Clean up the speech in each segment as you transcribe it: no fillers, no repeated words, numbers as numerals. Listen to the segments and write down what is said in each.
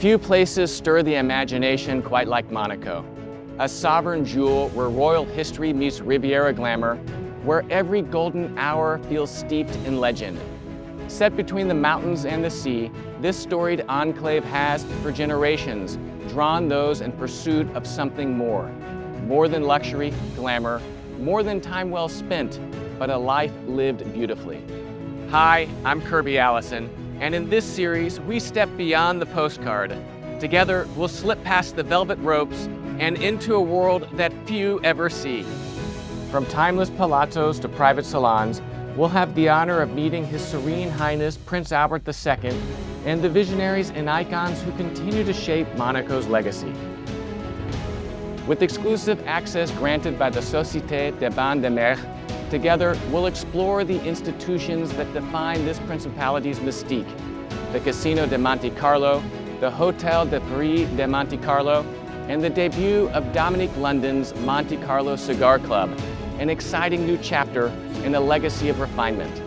Few places stir the imagination quite like Monaco, a sovereign jewel where royal history meets Riviera glamour, where every golden hour feels steeped in legend. Set between the mountains and the sea, this storied enclave has, for generations, drawn those in pursuit of something more. More than luxury, glamour, more than time well spent, but a life lived beautifully. Hi, I'm Kirby Allison, and in this series, we step beyond the postcard. Together, we'll slip past the velvet ropes and into a world that few ever see. From timeless palazzos to private salons, we'll have the honor of meeting His Serene Highness Prince Albert II and the visionaries and icons who continue to shape Monaco's legacy. With exclusive access granted by the Société des Bains de Mer, together we'll explore the institutions that define this principality's mystique: the Casino de Monte-Carlo, the Hotel de Paris de Monte Carlo, and the debut of Dominique London's Monte Carlo Cigar Club, an exciting new chapter in a legacy of refinement.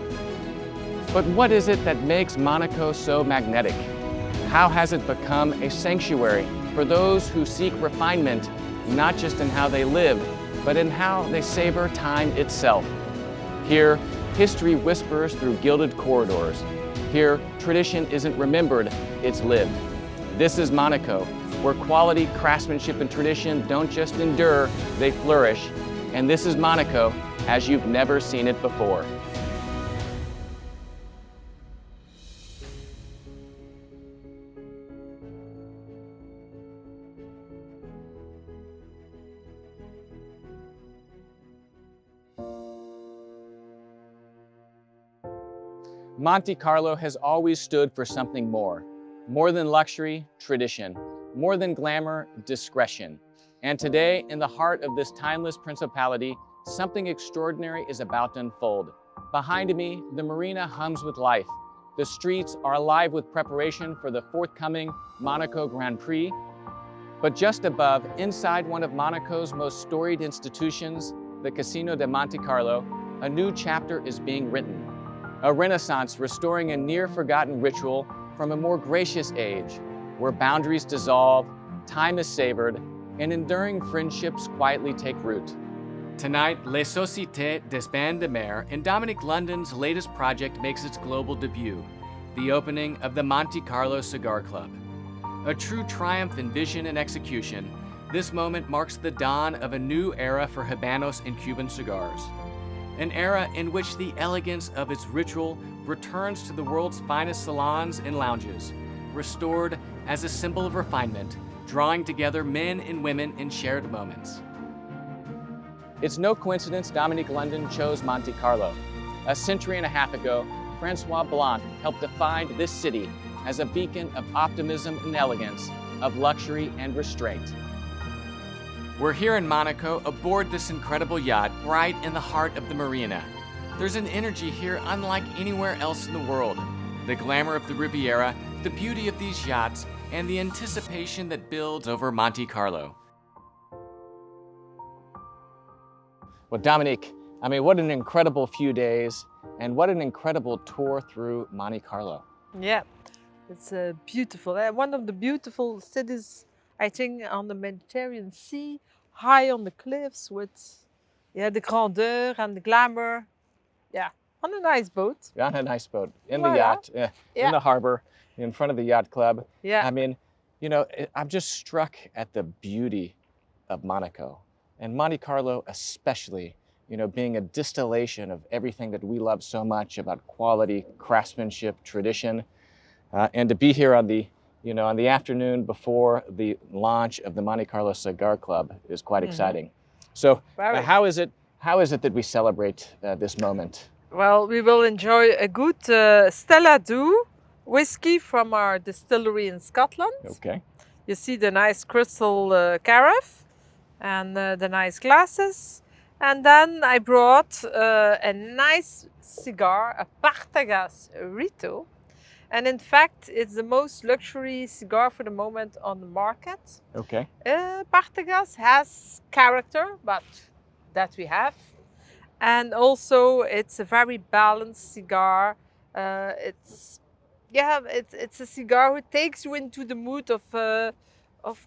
But what is it that makes Monaco so magnetic? How has it become a sanctuary for those who seek refinement, not just in how they live, but in how they savor time itself? Here, history whispers through gilded corridors. Here, tradition isn't remembered, it's lived. This is Monaco, where quality, craftsmanship, and tradition don't just endure, they flourish. And this is Monaco as you've never seen it before. Monte Carlo has always stood for something more than luxury, tradition, more than glamour, discretion. And today, in the heart of this timeless principality, something extraordinary is about to unfold. Behind me, the marina hums with life. The streets are alive with preparation for the forthcoming Monaco Grand Prix. But just above, inside one of Monaco's most storied institutions, the Casino de Monte-Carlo, a new chapter is being written. A renaissance restoring a near-forgotten ritual from a more gracious age, where boundaries dissolve, time is savored, and enduring friendships quietly take root. Tonight, Les Sociétés des Bains de Mer and Dominique London's latest project makes its global debut, the opening of the Monte Carlo Cigar Club. A true triumph in vision and execution, this moment marks the dawn of a new era for Habanos and Cuban cigars. An era in which the elegance of its ritual returns to the world's finest salons and lounges, restored as a symbol of refinement, drawing together men and women in shared moments. It's no coincidence Dominique London chose Monte Carlo. A century and a half ago, Francois Blanc helped define this city as a beacon of optimism and elegance, of luxury and restraint. We're here in Monaco aboard this incredible yacht right in the heart of the marina. There's an energy here unlike anywhere else in the world. The glamour of the Riviera, the beauty of these yachts, and the anticipation that builds over Monte Carlo. Well, Dominique, I mean, what an incredible few days and what an incredible tour through Monte Carlo. Yeah, it's beautiful. One of the beautiful cities, I think, on the Mediterranean Sea, high on the cliffs with the grandeur and the glamour. Yeah, on a nice boat. Yeah, on a nice boat, in the yacht, in the harbor, in front of the yacht club. Yeah. I mean, you know, I'm just struck at the beauty of Monaco and Monte Carlo especially, you know, being a distillation of everything that we love so much about quality, craftsmanship, tradition, and to be here on the on the afternoon before the launch of the Monte Carlo Cigar Club is quite exciting. So how is it that we celebrate this moment? Well, we will enjoy a good Stella Do whiskey from our distillery in Scotland. Okay. You see the nice crystal carafe and the nice glasses. And then I brought a nice cigar, a Partagas Rito. And in fact, it's the most luxury cigar for the moment on the market. Okay. Partagas has character, but that we have. And also, it's a very balanced cigar. It's yeah, it's a cigar who takes you into the mood of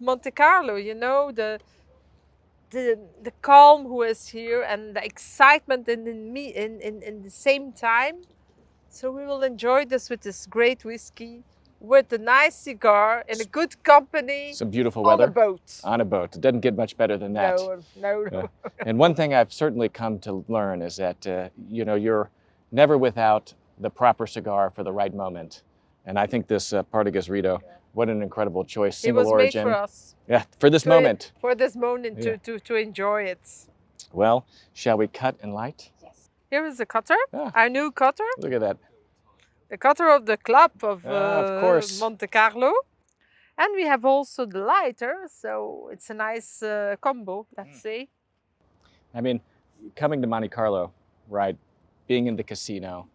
Monte Carlo. You know, the calm who is here and the excitement in the same time. So we will enjoy this with this great whiskey, with a nice cigar in a good company Some beautiful on a weather boat. on a boat. It doesn't get much better than that. No, no, no. And one thing I've certainly come to learn is that you know, you're never without the proper cigar for the right moment. And I think this Partagas Rito, what an incredible choice, It single was made origin. for us. Yeah, for this moment. For this moment Yeah. to enjoy it. Well, shall we cut and light? Yes. Here is the cutter, Ah, our new cutter, look at that. the cutter of the club Of course. Monte Carlo. And we have also the lighter, so it's a nice combo, let's say. I mean, coming to Monte Carlo, right, being in the casino,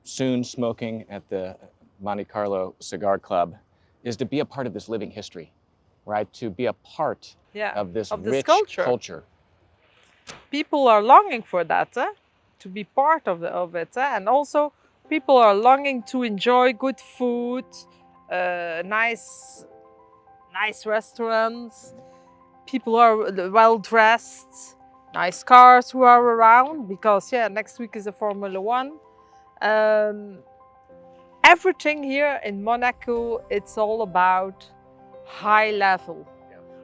soon smoking at the Monte Carlo Cigar Club, is to be a part of this living history, right? To be a part of this rich culture. People are longing for that, to be part of it. And also, people are longing to enjoy good food, nice restaurants. People are well dressed, nice cars who are around because yeah, next week is a Formula One. Um, Everything here in Monaco, it's all about high level.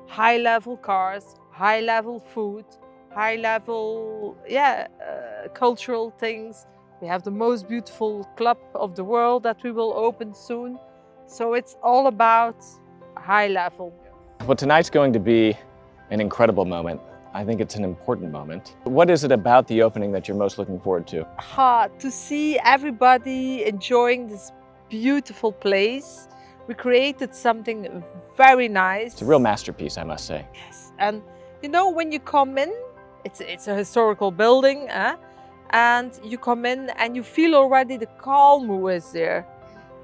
High level cars, high level food, high level, cultural things. We have the most beautiful club of the world that we will open soon. So it's all about high level. Well, tonight's going to be an incredible moment. I think it's an important moment. What is it about the opening that you're most looking forward to? To see everybody enjoying this beautiful place. We created something very nice. It's a real masterpiece, I must say. Yes, and you know when you come in, it's a historical building, and you come in and you feel already the calm who is there.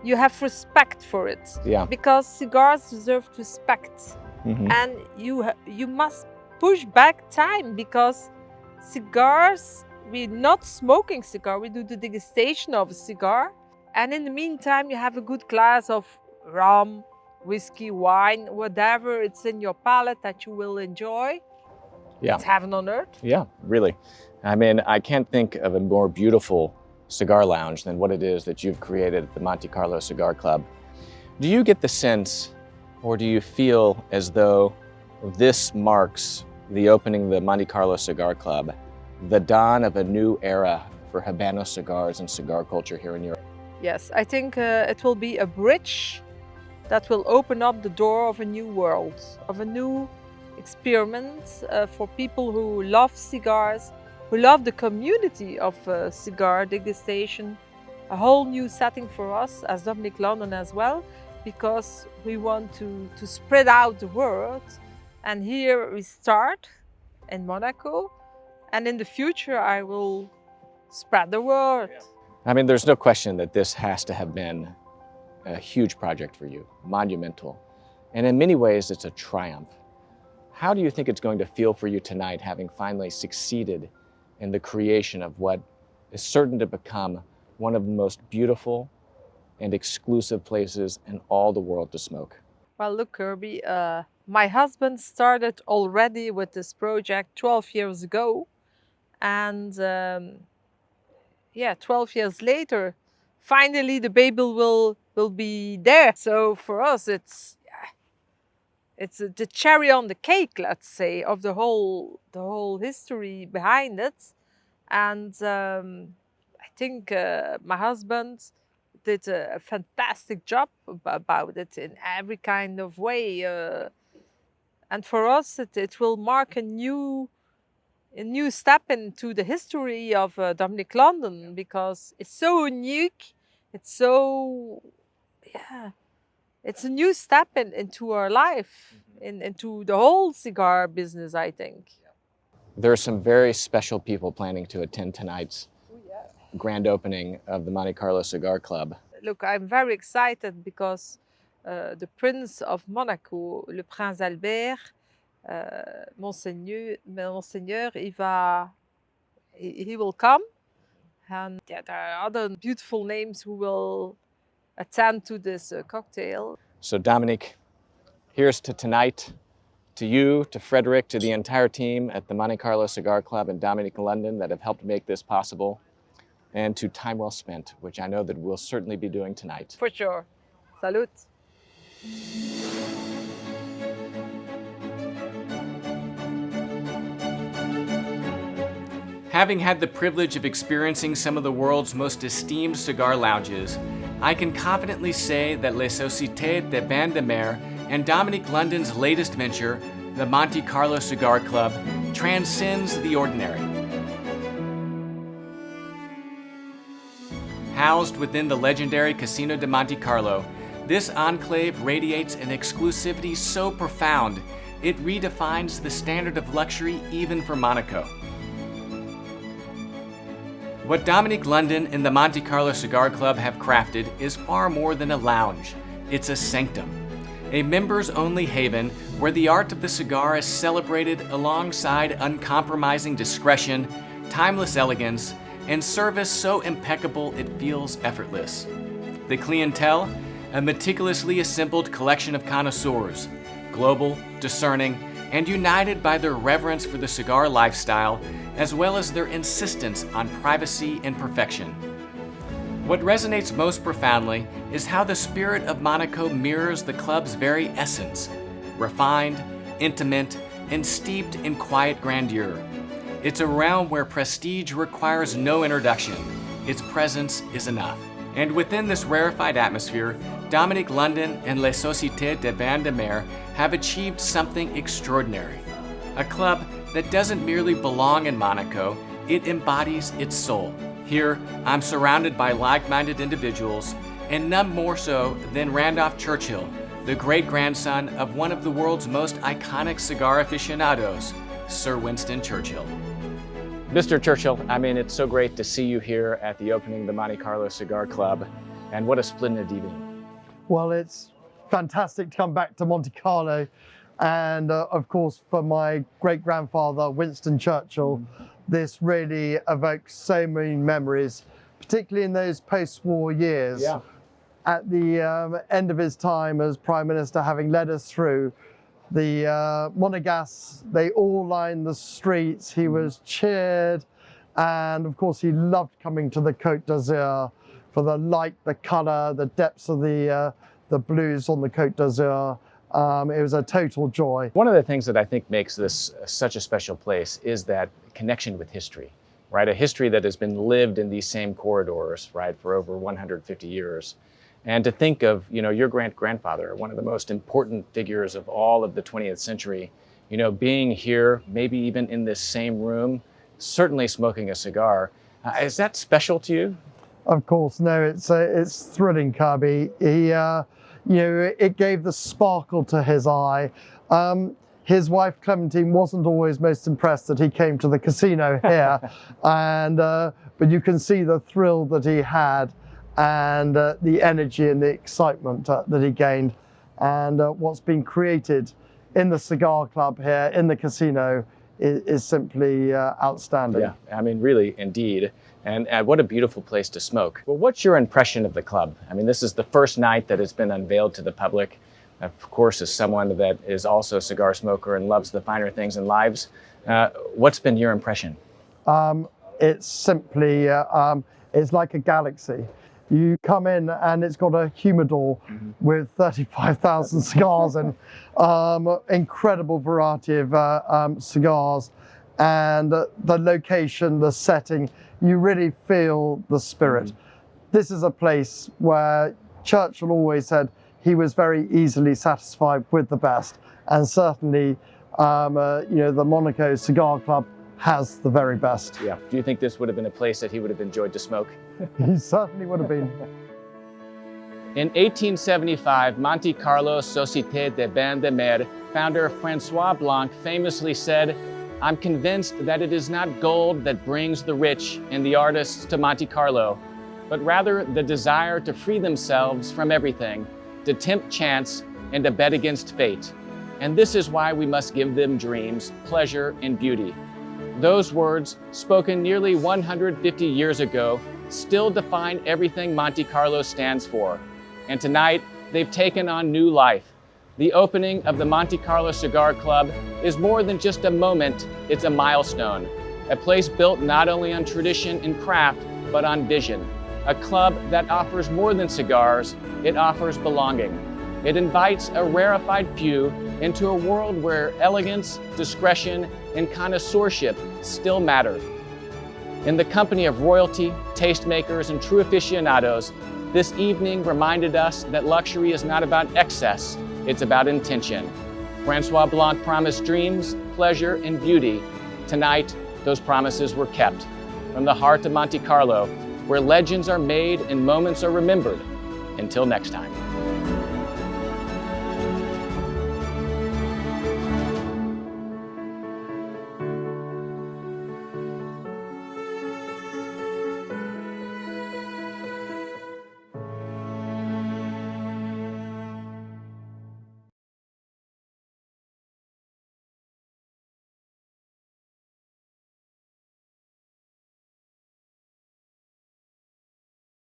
You have respect for it. Yeah. Because cigars deserve respect, and you must push back time because cigars. We're not smoking cigar. We do the degustation of a cigar, and in the meantime, you have a good glass of rum, whiskey, wine, whatever it's in your palate that you will enjoy. Yeah. It's heaven on earth. Yeah, really. I mean, I can't think of a more beautiful cigar lounge than what it is that you've created at the Monte Carlo Cigar Club. Do you get the sense, or do you feel as though this marks the opening of the Monte Carlo Cigar Club, the dawn of a new era for Habano cigars and cigar culture here in Europe? Yes, I think it will be a bridge that will open up the door of a new world, of a new experiment for people who love cigars, who love the community of cigar degustation. A whole new setting for us as Dominique London as well, because we want to spread out the world. And here we start in Monaco, and in the future I will spread the word. I mean, there's no question that this has to have been a huge project for you, monumental. And in many ways, it's a triumph. How do you think it's going to feel for you tonight, having finally succeeded in the creation of what is certain to become one of the most beautiful and exclusive places in all the world to smoke? Well, look, Kirby, my husband started already with this project 12 years ago. And 12 years later, finally the baby will be there. So for us, it's the cherry on the cake, let's say, of the whole history behind it. And I think my husband did a fantastic job about it in every kind of way. And for us, it will mark a new step into the history of Dominique London because it's so unique. It's so, yeah, it's a new step into our life, into the whole cigar business, I think. There are some very special people planning to attend tonight's grand opening of the Monte Carlo Cigar Club. Look, I'm very excited because the Prince of Monaco, le Prince Albert, Monseigneur, he will come. And yeah, there are other beautiful names who will attend to this cocktail. So Dominique, here's to tonight, to you, to Frederick, to the entire team at the Monte Carlo Cigar Club in Dominique, London that have helped make this possible, and to time well spent, which I know that we'll certainly be doing tonight. For sure. Salute. Having had the privilege of experiencing some of the world's most esteemed cigar lounges, I can confidently say that Les Sociétés de Bain de Mer and Dominique London's latest venture, the Monte Carlo Cigar Club, transcends the ordinary. Housed within the legendary Casino de Monte-Carlo, this enclave radiates an exclusivity so profound, it redefines the standard of luxury even for Monaco. What Dominique London and the Monte Carlo Cigar Club have crafted is far more than a lounge. It's a sanctum, a members-only haven where the art of the cigar is celebrated alongside uncompromising discretion, timeless elegance, and service so impeccable it feels effortless. The clientele, a meticulously assembled collection of connoisseurs, global, discerning, and united by their reverence for the cigar lifestyle, as well as their insistence on privacy and perfection. What resonates most profoundly is how the spirit of Monaco mirrors the club's very essence, refined, intimate, and steeped in quiet grandeur. It's a realm where prestige requires no introduction. Its presence is enough. And within this rarefied atmosphere, Dominique London and Les Sociétés de Bain de Mer have achieved something extraordinary. A club that doesn't merely belong in Monaco, it embodies its soul. Here, I'm surrounded by like-minded individuals, and none more so than Randolph Churchill, the great-grandson of one of the world's most iconic cigar aficionados, Sir Winston Churchill. Mr. Churchill, I mean, it's so great to see you here at the opening of the Monte Carlo Cigar Club, and what a splendid evening. Well, it's fantastic to come back to Monte Carlo, and of course, for my great-grandfather, Winston Churchill, this really evokes so many memories, particularly in those post-war years. Yeah. At the end of his time as Prime Minister, having led us through the Monégasques, they all lined the streets. He was cheered, and of course, he loved coming to the Côte d'Azur for the light, the color, the depths of the blues on the Côte d'Azur. It was a total joy. One of the things that I think makes this such a special place is that connection with history, right? A history that has been lived in these same corridors, right, for over 150 years. And to think of, you know, your great-grandfather, one of the most important figures of all of the 20th century, you know, being here, maybe even in this same room, certainly smoking a cigar. Is that special to you? Of course, no, it's thrilling, Kirby. He, you know, it gave the sparkle to his eye. His wife Clementine wasn't always most impressed that he came to the casino here, and but you can see the thrill that he had, and the energy and the excitement that he gained, and what's been created in the cigar club here in the casino is simply outstanding. Yeah, I mean, really, indeed. And what a beautiful place to smoke. Well, what's your impression of the club? I mean, this is the first night that it's been unveiled to the public. Of course, as someone that is also a cigar smoker and loves the finer things in lives, what's been your impression? It's simply, it's like a galaxy. You come in and it's got a humidor with 35,000 cigars and incredible variety of cigars, and the location, the setting, you really feel the spirit. This is a place where Churchill always said he was very easily satisfied with the best, and certainly, you know, the Monaco Cigar Club has the very best. Yeah. Do you think this would have been a place that he would have enjoyed to smoke? He certainly would have been. In 1875, Monte Carlo Société de Bain de Mer founder Francois Blanc famously said, "I'm convinced that it is not gold that brings the rich and the artists to Monte Carlo, but rather the desire to free themselves from everything, to tempt chance and to bet against fate. And this is why we must give them dreams, pleasure, and beauty." Those words, spoken nearly 150 years ago, still define everything Monte Carlo stands for. And tonight, they've taken on new life. The opening of the Monte Carlo Cigar Club is more than just a moment, it's a milestone. A place built not only on tradition and craft, but on vision. A club that offers more than cigars, it offers belonging. It invites a rarefied few into a world where elegance, discretion, and connoisseurship still matter. In the company of royalty, tastemakers, and true aficionados, this evening reminded us that luxury is not about excess, it's about intention. Francois Blanc promised dreams, pleasure, and beauty. Tonight, those promises were kept. From the heart of Monte Carlo, where legends are made and moments are remembered. Until next time.